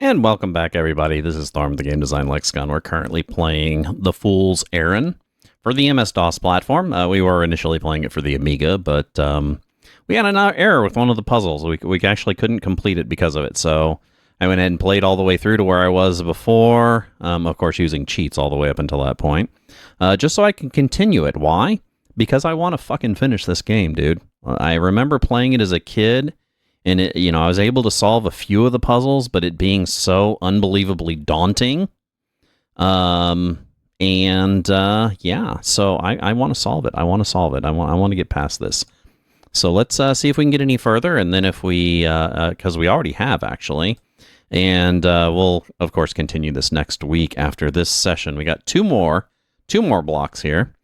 And welcome back, everybody. This is Thorm, the Game Design Lexicon. We're currently playing The Fool's Errand for the MS-DOS platform. We were initially playing it for the Amiga, but we had an error with one of the puzzles. We actually couldn't complete it because of it, so I went ahead and played all the way through to where I was before, of course using cheats all the way up until that point, just so I can continue it. Why? Because I want to fucking finish this game, dude. I remember playing it as a kid, and it, I was able to solve a few of the puzzles, but it being so unbelievably daunting. Yeah, so I want to solve it. I want to get past this. So let's see if we can get any further, and then if we, because we already have actually, and we'll of course continue this next week after this session. We got two more blocks here.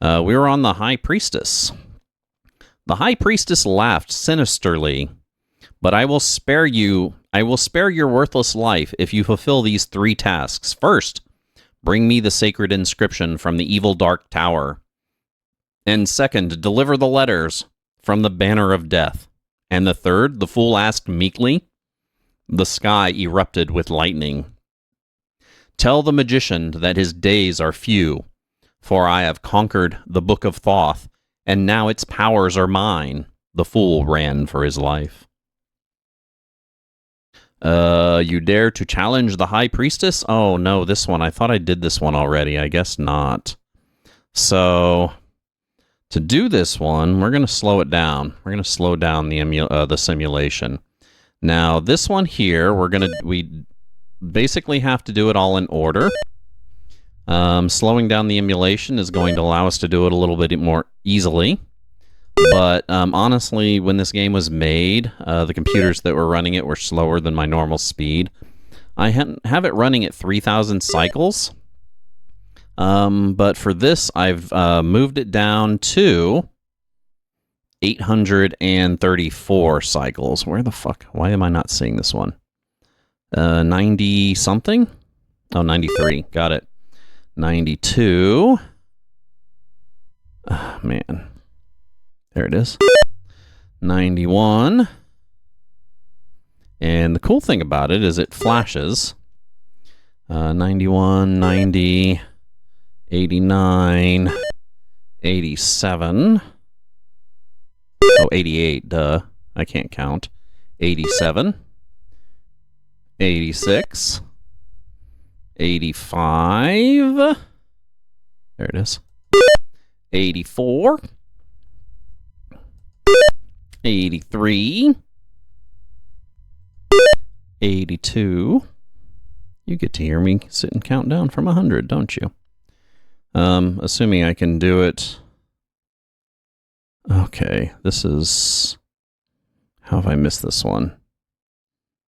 We were on the High Priestess. The High Priestess laughed sinisterly. But I will spare you. I will spare your worthless life if you fulfill these three tasks. First, bring me the sacred inscription from the evil dark tower. And second, deliver the letters from the banner of death. And the third, the fool asked meekly. The sky erupted with lightning. Tell the magician that his days are few, for I have conquered the Book of Thoth, and now its powers are mine. The fool ran for his life. You dare to challenge the High Priestess? Oh, no, this one. I thought I did this one already. I guess not. So, to do this one, we're going to slow it down. We're going to slow down the simulation. Now, this one here, we basically have to do it all in order. Slowing down the emulation is going to allow us to do it a little bit more easily. But honestly, when this game was made, the computers that were running it were slower than my normal speed. I have it running at 3,000 cycles. But for this, I've moved it down to 834 cycles. Where the fuck? Why am I not seeing this one? 90-something? Oh, 93. Got it. 92. Oh, man. There it is. 91. And the cool thing about it is it flashes. 91, 90, 89, 87. Oh, 88, duh. I can't count. 87. 86. 85. There it is. 84. 83, 82. You get to hear me sit and count down from 100, don't you? Assuming I can do it. Okay, this is... How have I missed this one?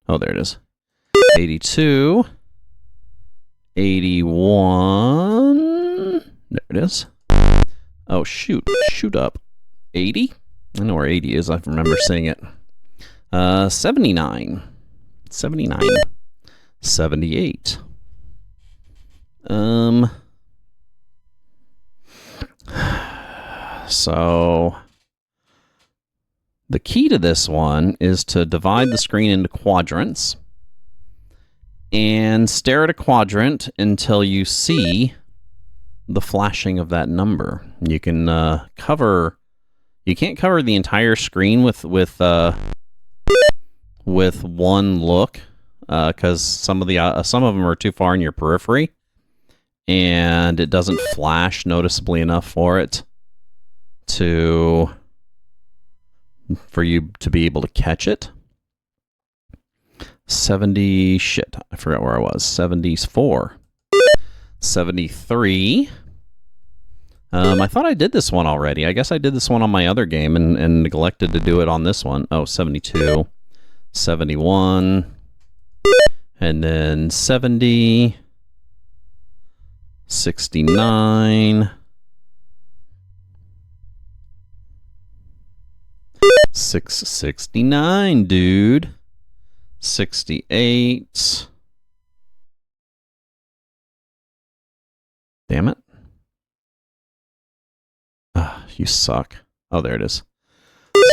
Oh, there it is. 82, 81. There it is. Oh, shoot up. 80? I know where 80 is. I remember seeing it. 79. 79. 78. So, the key to this one is to divide the screen into quadrants and stare at a quadrant until you see the flashing of that number. You can You can't cover the entire screen with one look, because some of them are too far in your periphery, and it doesn't flash noticeably enough for you to be able to catch it. 70 shit. I forgot where I was. 74. 73. I thought I did this one already. I guess I did this one on my other game and neglected to do it on this one. Oh, 72, 71, and then 70, 69, 669, dude, 68. Damn it. You suck. Oh, there it is.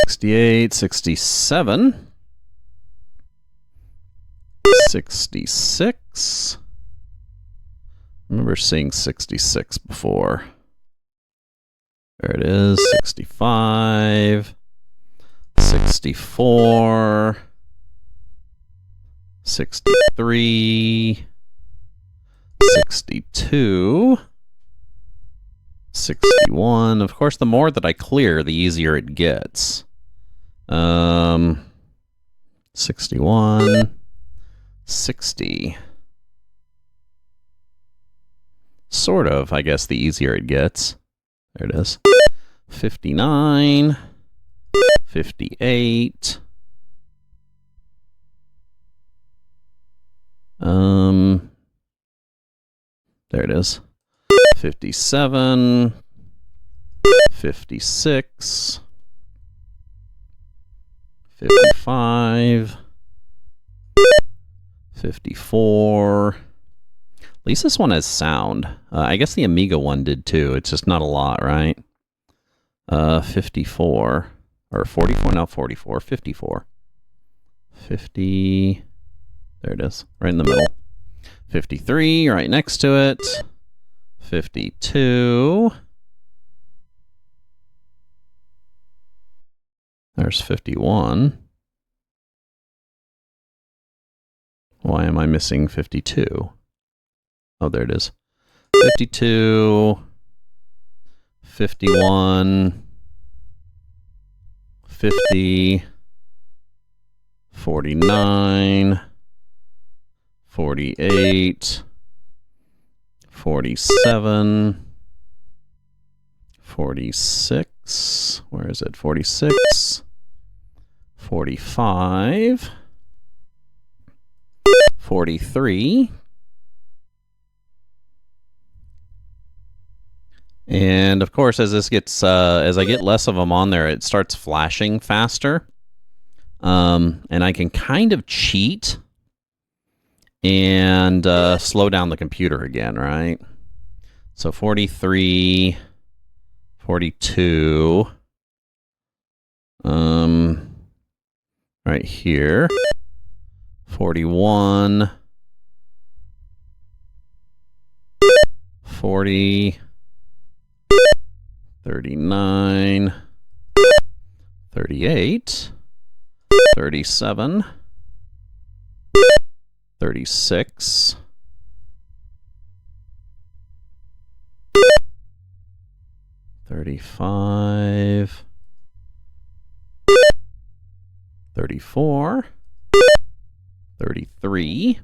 68, 67. 66. I remember seeing 66 before. There it is, 65, 64, 63, 62, 61. Of course, the more that I clear, the easier it gets. 61, 60. Sort of, I guess, the easier it gets. There it is. 59, 58. There it is. 57, 56, 55, 54. At least this one has sound. I guess the Amiga one did too. It's just not a lot, right? 54. Or 44? No, 44. 54. 50. There it is. Right in the middle. 53, right next to it. 52. There's 51. Why am I missing 52? Oh, there it is. 52, 51, 50, 49, 48, 47, 46, where is it? 46, 45, 43, and of course, as this gets, as I get less of them on there, it starts flashing faster, and I can kind of cheat and slow down the computer again, right? So 43, 42, right here, 41, 40, 39, 38, 37, 36, 35, 34, 33,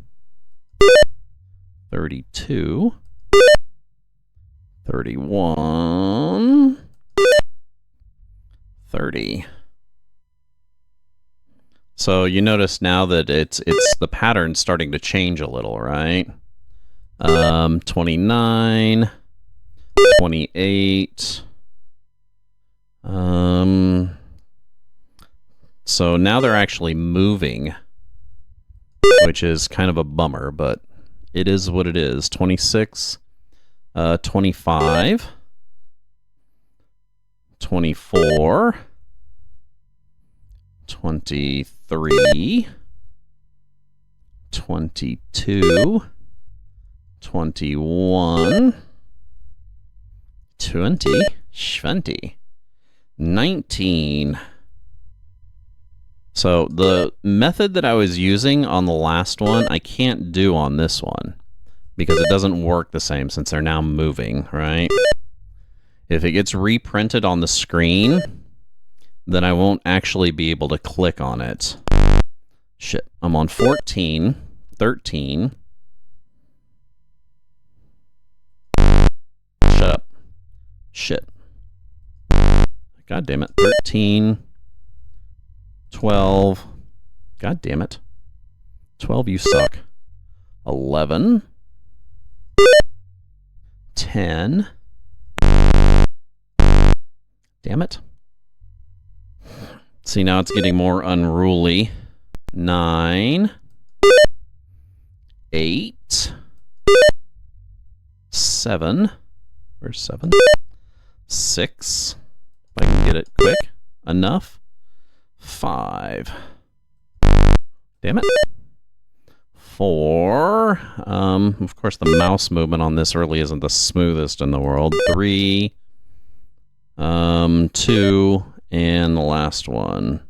32, 31, 30. So you notice now that it's the pattern starting to change a little, right? 29, 28. So now they're actually moving, which is kind of a bummer, but it is what it is. 26, 25, 24, 23, 22, 21, 20, 19. So the method that I was using on the last one, I can't do on this one because it doesn't work the same since they're now moving, right? If it gets reprinted on the screen, then I won't actually be able to click on it. Shit, I'm on 14, 13. Shut up. Shit. God damn it. 13, 12. God damn it. 12, you suck. 11, 10. Damn it. See, now it's getting more unruly. 9, 8, 7. Where's 7? 6. If I can get it quick enough. 5. Damn it. 4. Of course, the mouse movement on this early isn't the smoothest in the world. 3, 2, and the last one.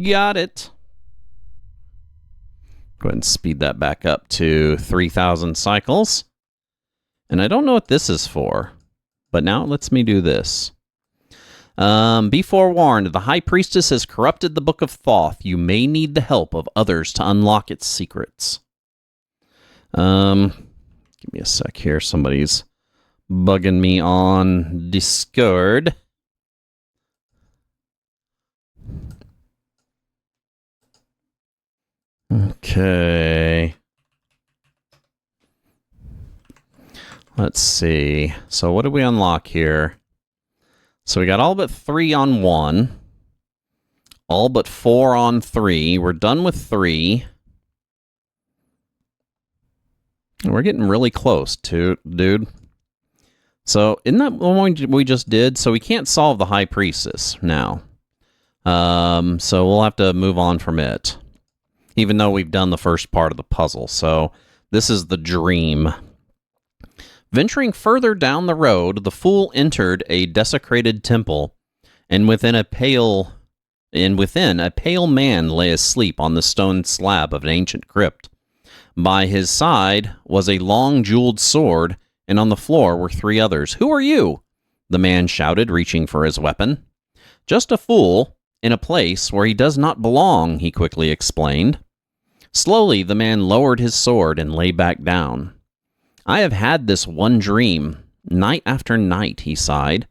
Got it. Go ahead and speed that back up to 3,000 cycles. And I don't know what this is for, but now it lets me do this. Be forewarned, the High Priestess has corrupted the Book of Thoth. You may need the help of others to unlock its secrets. Give me a sec here. Somebody's bugging me on Discord. Okay. Let's see. So what did we unlock here? So we got all but 3 on 1. All but 4 on 3. We're done with 3. We're getting really close, dude. So isn't that one we just did? So we can't solve the High Priestess now. So we'll have to move on from it. Even though we've done the first part of the puzzle. So this is the dream. Venturing further down the road, the fool entered a desecrated temple, and within a pale man lay asleep on the stone slab of an ancient crypt. By his side was a long jeweled sword, and on the floor were 3 others. "Who are you?" the man shouted, reaching for his weapon. "Just a fool, in a place where he does not belong," he quickly explained. Slowly, the man lowered his sword and lay back down. "I have had this one dream, night after night," he sighed.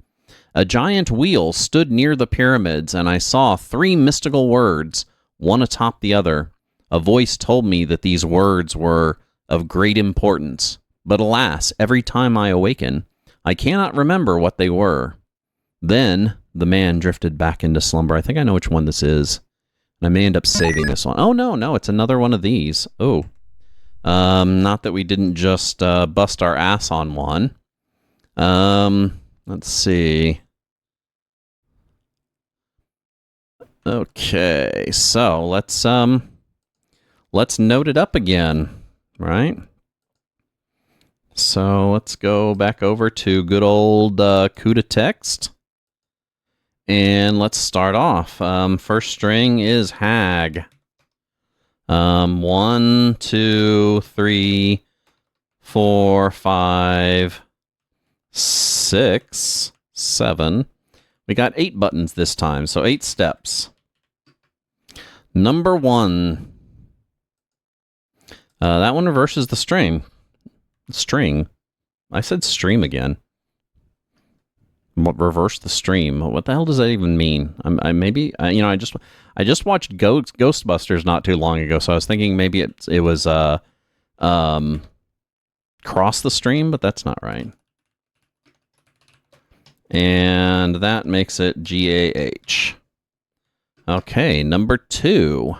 "A giant wheel stood near the pyramids, and I saw 3 mystical words, one atop the other. A voice told me that these words were of great importance, but alas, every time I awaken, I cannot remember what they were." Then the man drifted back into slumber. I think I know which one this is. I may end up saving this one. Oh, no, it's another one of these. Oh. Not that we didn't just bust our ass on one. Let's see. Okay, so let's note it up again, right? So let's go back over to good old CUDA text. And let's start off. First string is hag. 1, 2, 3, 4, 5, 6, 7. We got 8 buttons this time, so 8 steps. Number 1. That one reverses the string. String. I said stream again. Reverse the stream. What the hell does that even mean? I just watched Ghostbusters not too long ago, so I was thinking maybe it was cross the stream, but that's not right. And that makes it GAH. Okay, number 2.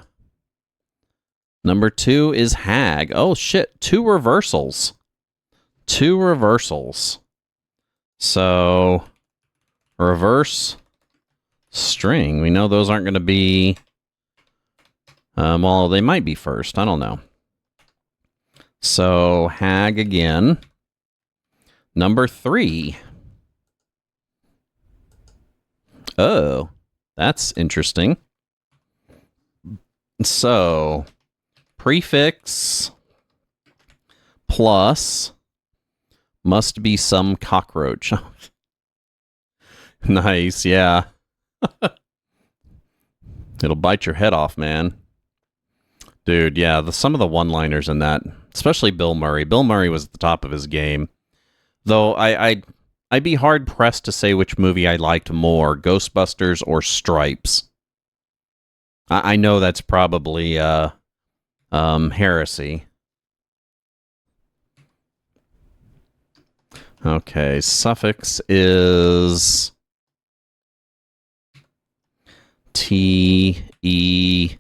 Number 2 is hag. Oh shit, 2 reversals. 2 reversals. So reverse string. We know those aren't going to be... well, they might be first. I don't know. So, hag again. Number 3. Oh, that's interesting. So, prefix plus must be some cockroach. Nice, yeah. It'll bite your head off, man. Dude, yeah, some of the one-liners in that, especially Bill Murray. Bill Murray was at the top of his game. Though I'd be hard-pressed to say which movie I liked more, Ghostbusters or Stripes. I know that's probably heresy. Okay, suffix is TEGNA.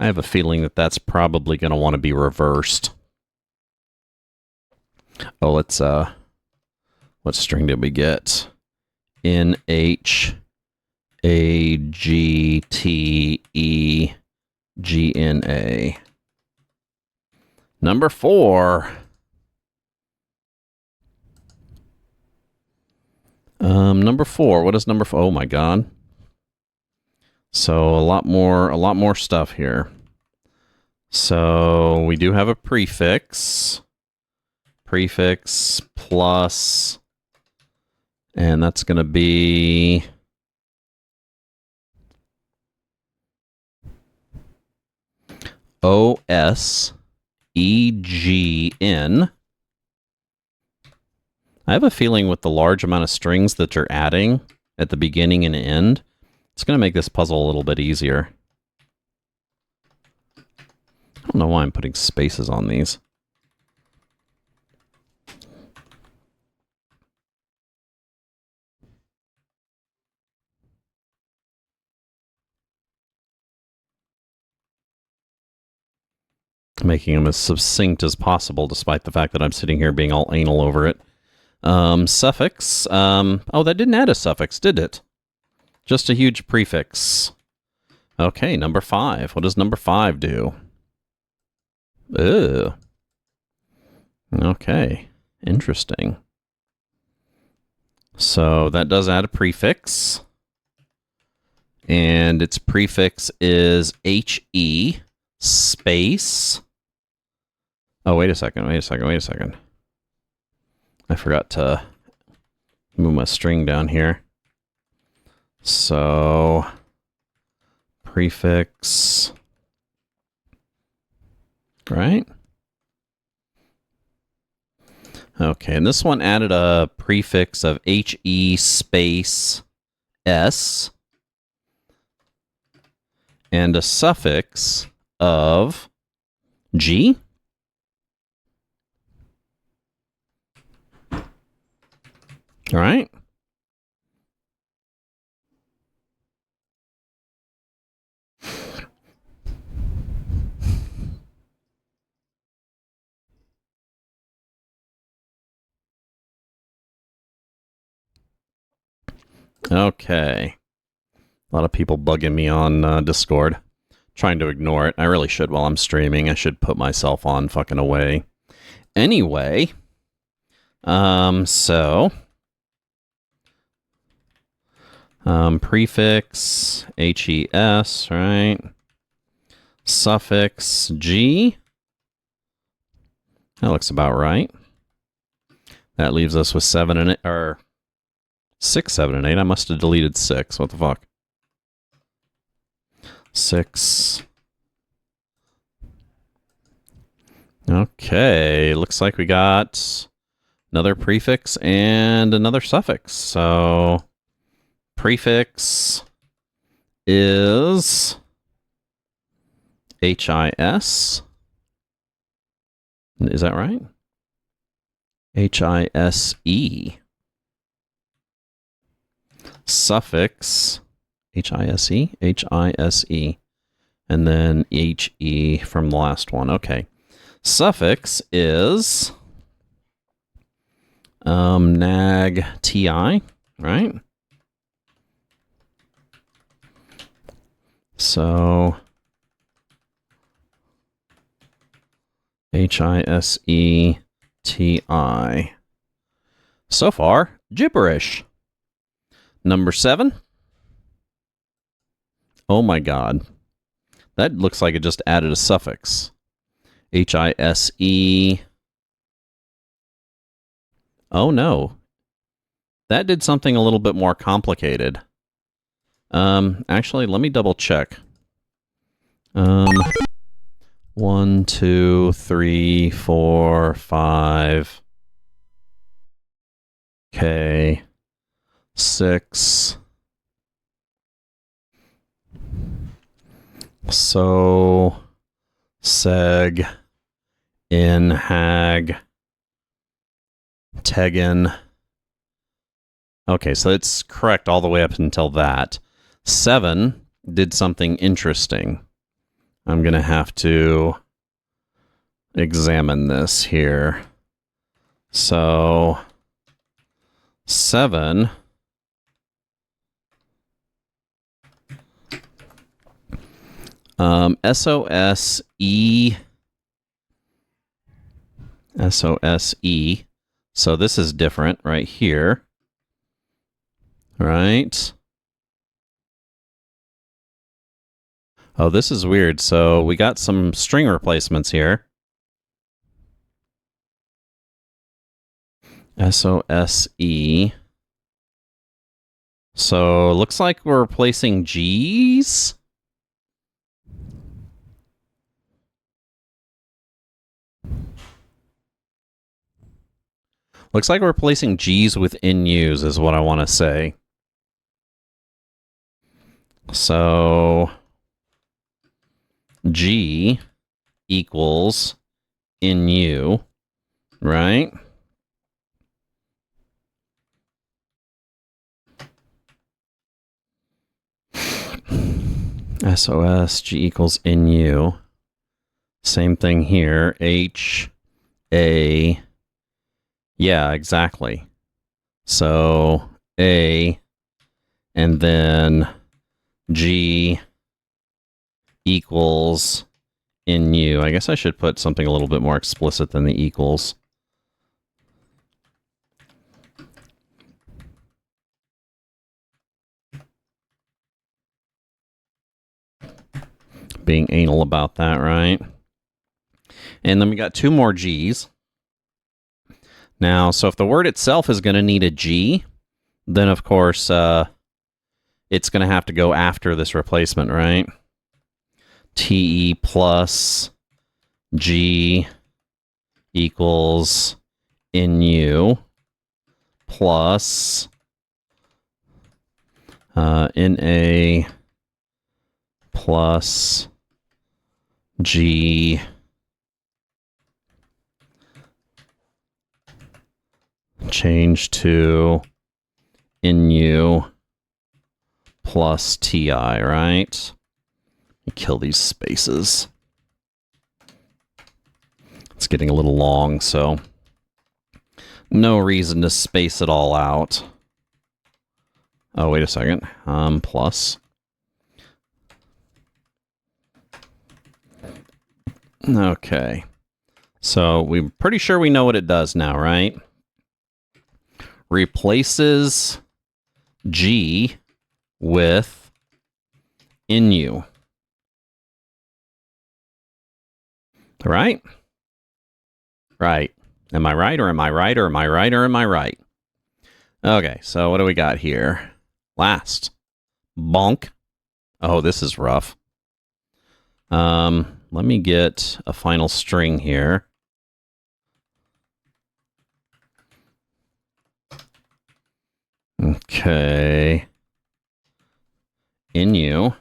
I have a feeling that that's probably going to want to be reversed. Oh, let's what string did we get? NHAGTEGNA. Number 4. Number 4. What is number 4? Oh my god. So a lot more stuff here. So we do have a prefix. Prefix plus, and that's going to be OSEGN. I have a feeling with the large amount of strings that you're adding at the beginning and end, it's going to make this puzzle a little bit easier. I don't know why I'm putting spaces on these. Making them as succinct as possible, despite the fact that I'm sitting here being all anal over it. Suffix. Oh, that didn't add a suffix, did it? Just a huge prefix. Okay, number 5. What does number 5 do? Ew. Okay, interesting. So that does add a prefix. And its prefix is HE space. Oh, wait a second. I forgot to move my string down here. So, prefix, right? Okay, and this one added a prefix of HE space S and a suffix of G. All right. Okay. A lot of people bugging me on Discord. Trying to ignore it. I really should while I'm streaming. I should put myself on fucking away. Anyway. Prefix, HES, right? Suffix, G. That looks about right. That leaves us with 7 and 8, or 6, 7, and 8. I must have deleted 6. What the fuck? 6. Okay, looks like we got another prefix and another suffix. So prefix is HIS. Is that right? HISE. Suffix HISE, HISE, and then HE from the last one. Okay. Suffix is nag TI, right? So HISE TI. So far, gibberish. Number 7. Oh my god. That looks like it just added a suffix. HISE. Oh no. That did something a little bit more complicated. Actually, let me double check. 1, 2, 3, 4, 5. Okay. 6. So, seg, in, hag, tegen. Okay, so it's correct all the way up until that. 7 did something interesting. I'm going to have to examine this here. So, 7 SOSE. SOSE. So this is different right here. Right? Oh, this is weird. So we got some string replacements here. SOSE. So it looks like we're replacing G's. Looks like we're replacing G's with NUs is what I want to say. So G equals NU, right? SOS G equals NU. Same thing here. H A. Yeah, exactly. So A and then G equals NU. I guess I should put something a little bit more explicit than the equals. Being anal about that, right? And then we got two more G's. Now, so if the word itself is going to need a G, then of course it's going to have to go after this replacement, right? TE plus G equals NU plus NA plus G change to NU plus TI, right? Kill these spaces. It's getting a little long, so no reason to space it all out. Oh, wait a second. Plus. Okay. So we're pretty sure we know what it does now, right? Replaces G with NU. Right? Right. Am I right, or am I right, or am I right, or am I right? Okay, so what do we got here? Last. Bonk. Oh, this is rough. Let me get a final string here. Okay. NU.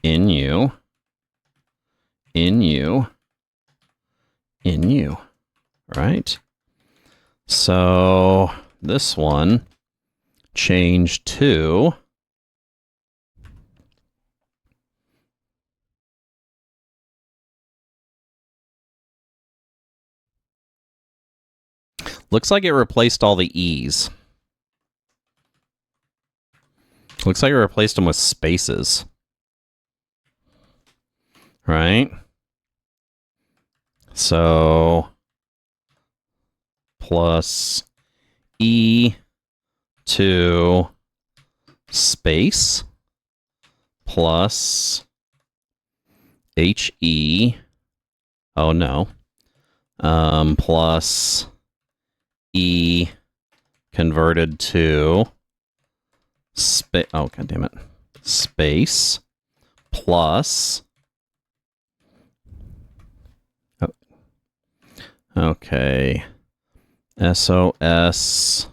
NU. NU. NU. Right? So this one change to looks like it replaced all the E's. Looks like it replaced them with spaces. Right? So plus E to space plus HE. Oh no. Plus E converted to space. Oh, god damn it. Space plus. Oh. Okay. SOS.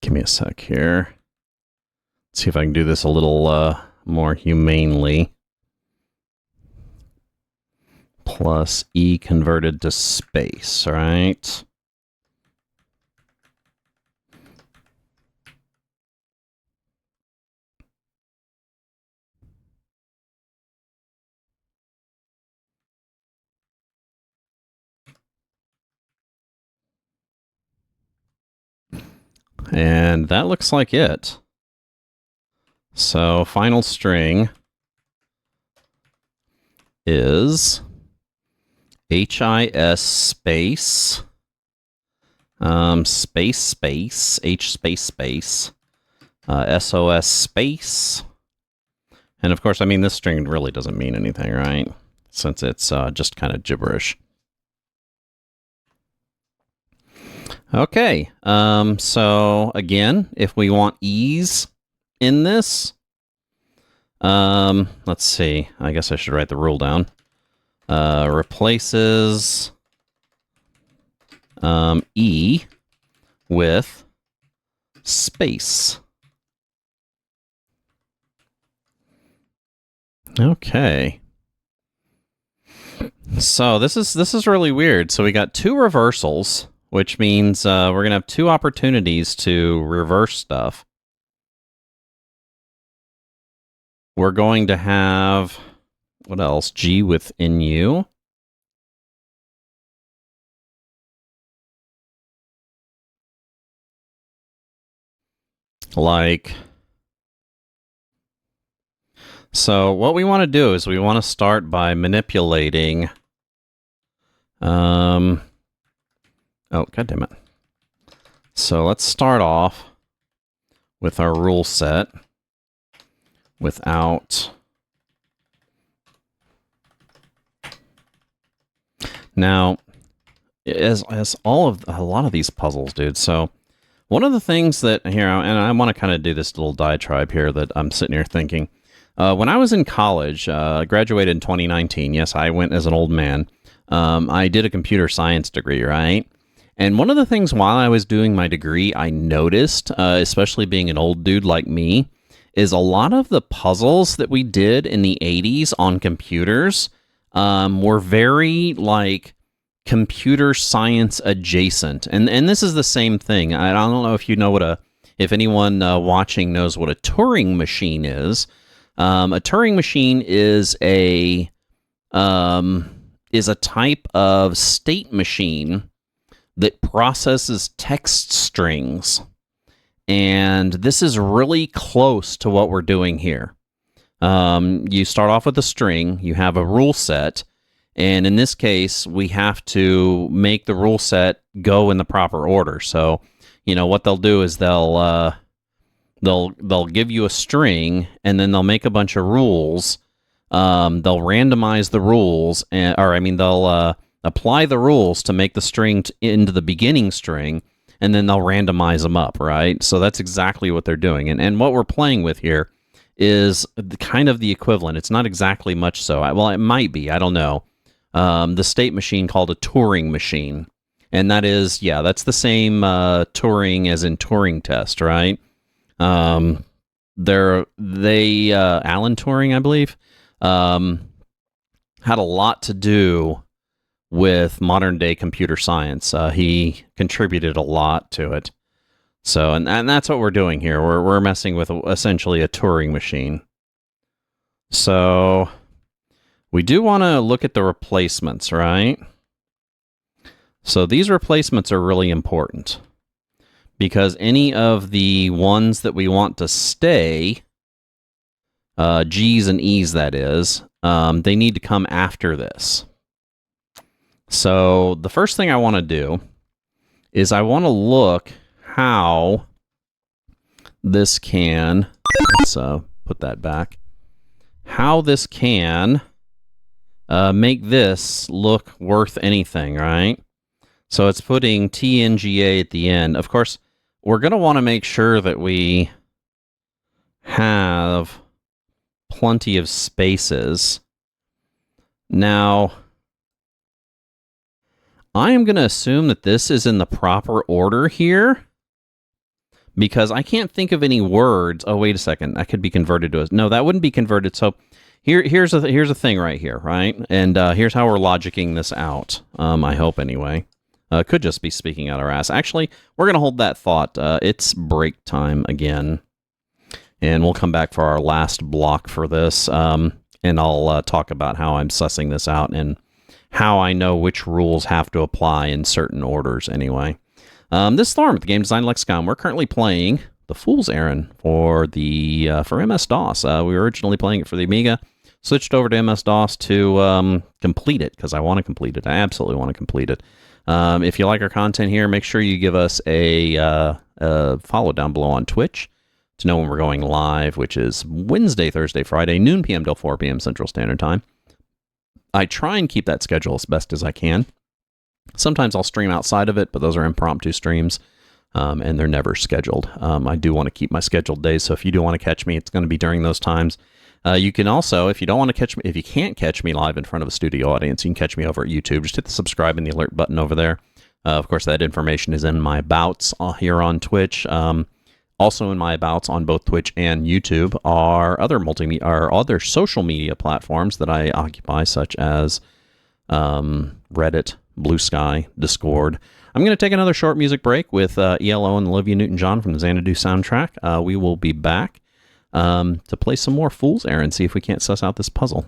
Give me a sec here. Let's see if I can do this a little more humanely. Plus E converted to space, right? And that looks like it. So final string is HIS space, space, H space, SOS space. And of course, I mean, this string really doesn't mean anything, right? Since it's just kind of gibberish. Okay, so again, if we want ease in this, let's see, I guess I should write the rule down. Replaces E with space. Okay. So this is really weird. So we got two reversals, which means we're going to have two opportunities to reverse stuff. We're going to have, what else? G with NU. Like, so what we want to do is we want to start by manipulating, oh, God damn it. So let's start off with our rule set without. Now, as a lot of these puzzles, dude. So one of the things that here, and I want to kind of do this little diatribe here that I'm sitting here thinking. When I was in college, graduated in 2019. Yes, I went as an old man. I did a computer science degree, right? And one of the things while I was doing my degree, I noticed, especially being an old dude like me, is a lot of the puzzles that we did in the 80s on computers were very, like, computer science adjacent. And this is the same thing. I don't know if you know if anyone watching knows what a Turing machine is. A Turing machine is a type of state machine that processes text strings. And this is really close to what we're doing here. You start off with a string, you have a rule set, and in this case, we have to make the rule set go in the proper order. So, you know, what they'll do is they'll give you a string, and then they'll make a bunch of rules. They'll randomize the rules, they'll apply the rules to make the string into the beginning string, and then they'll randomize them up, right? So that's exactly what they're doing. And what we're playing with here is kind of the equivalent. It's not exactly much so. Well, it might be. I don't know. The state machine called a Turing machine. And that is, yeah, that's the same Turing as in Turing test, right? Alan Turing, I believe, had a lot to do with modern day computer science. He contributed a lot to it. So, and that's what we're doing here. We're messing with essentially a Turing machine. So we do want to look at the replacements, right? So these replacements are really important, because any of the ones that we want to stay, G's and E's that is, they need to come after this. So the first thing I want to do is I want to look how this can, let's put that back, how this can make this look worth anything, right? So it's putting TNGA at the end. Of course, we're going to want to make sure that we have plenty of spaces. Now, I am going to assume that this is in the proper order here, because I can't think of any words. Oh, wait a second. That could be converted to a... No, that wouldn't be converted. So here's a thing right here, right? And here's how we're logicking this out. I hope anyway. Could just be speaking out our ass. Actually, we're going to hold that thought. It's break time again. And we'll come back for our last block for this. And I'll talk about how I'm sussing this out and how I know which rules have to apply in certain orders anyway. This Storm at the Game Design Lexicon. We're currently playing the Fool's Errand for MS-DOS. We were originally playing it for the Amiga. Switched over to MS-DOS to complete it because I want to complete it. I absolutely want to complete it. If you like our content here, make sure you give us a follow down below on Twitch to know when we're going live, which is Wednesday, Thursday, Friday, noon p.m. till 4 p.m. Central Standard Time. I try and keep that schedule as best as I can. Sometimes I'll stream outside of it, but those are impromptu streams, and they're never scheduled. I do want to keep my scheduled days, so if you do want to catch me, it's going to be during those times. You can also, if you don't want to catch me, if you can't catch me live in front of a studio audience, you can catch me over at YouTube. Just hit the subscribe and the alert button over there. Of course, that information is in my abouts here on Twitch. Also in my abouts on both Twitch and YouTube are other social media platforms that I occupy, such as Reddit, Blue Sky, Discord. I'm going to take another short music break with ELO and Olivia Newton-John from the Xanadu soundtrack. We will be back to play some more Fool's Errand, see if we can't suss out this puzzle.